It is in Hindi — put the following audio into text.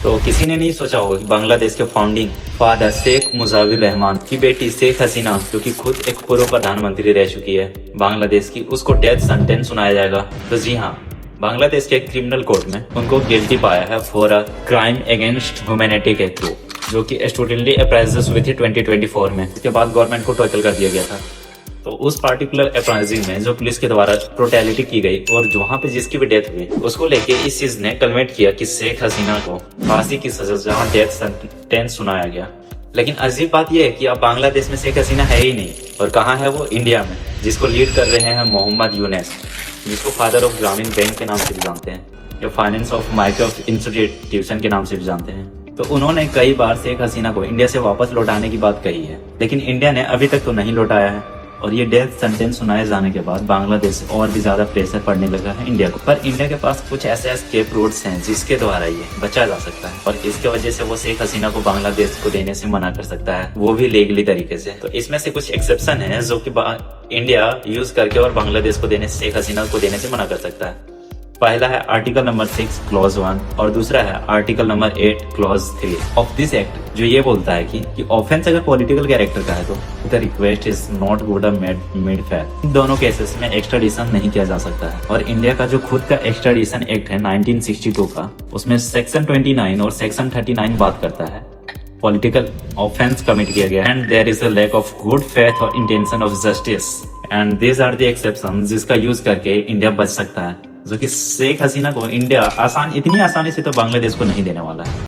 तो किसी ने नहीं सोचा होगा कि बांग्लादेश के फाउंडिंग फादर शेख मुजाविर रहमान की बेटी शेख हसीना, जो कि खुद एक पूर्व प्रधानमंत्री रह चुकी है बांग्लादेश की, उसको डेथ सेंटेंस सुनाया जाएगा। तो जी हाँ, बांग्लादेश के क्रिमिनल कोर्ट में उनको गिल्टी पाया है for a crime against humanity के थ्रू, जो कि स्टूडेंटली अप्राइजेस हुई थी 2024 में। इसके बाद गवर्नमेंट को टॉर्चर कर दिया गया था। तो उस पार्टिकुलर अपराइजिंग में जो पुलिस के द्वारा ब्रुटैलिटी की गई और वहां पे जिसकी भी डेथ हुई, उसको लेके इस चीज ने कन्वर्ट किया कि शेख हसीना को फांसी की सजा जहां डेथ सेंटेंस सुनाया गया। लेकिन अजीब बात यह है कि अब बांग्लादेश में शेख हसीना है ही नहीं, और कहाँ है वो? इंडिया में, जिसको लीड कर रहे हैं मोहम्मद यूनुस, जिसको फादर ऑफ ग्रामीण बैंक के नाम से भी जानते हैं या फाइनेंस ऑफ माइक्रो इंस्टीट्यूशन के नाम से भी जानते हैं। तो उन्होंने कई बार शेख हसीना को इंडिया से वापस लौटाने की बात कही है, लेकिन इंडिया ने अभी तक तो नहीं लौटाया है। और ये डेथ सेंटेंस सुनाए जाने के बाद बांग्लादेश और भी ज्यादा प्रेशर पड़ने लगा है इंडिया को। पर इंडिया के पास कुछ ऐसे एस्केप रूट्स हैं जिसके द्वारा ये बचा जा सकता है, और इसके वजह से वो शेख हसीना को बांग्लादेश को देने से मना कर सकता है, वो भी लीगली तरीके से। तो इसमें से कुछ एक्सेप्शन है जो कि इंडिया यूज करके और बांग्लादेश को देने, शेख हसीना को देने से मना कर सकता है। पहला है आर्टिकल नंबर 6 क्लॉज 1 और दूसरा है article number 8 clause 3 of this act, जो ये बोलता है कि ऑफेंस अगर पॉलिटिकल कैरेक्टर का है तो the request is not good made fair. इन दोनों केसेस में एक्स्ट्राडिशन नहीं किया जा सकता है। और इंडिया का जो खुद का एक्स्ट्राडिशन एक्ट है 1962 का, उसमें सेक्शन 29 और सेक्शन 39 बात करता है पॉलिटिकल ऑफेंस कमिट किया गया and there is a lack of good faith और intention of justice, and these are the exception जिसका यूज करके इंडिया बच सकता है, जो कि शेख हसीना को इंडिया इतनी आसानी से तो बांग्लादेश को नहीं देने वाला है।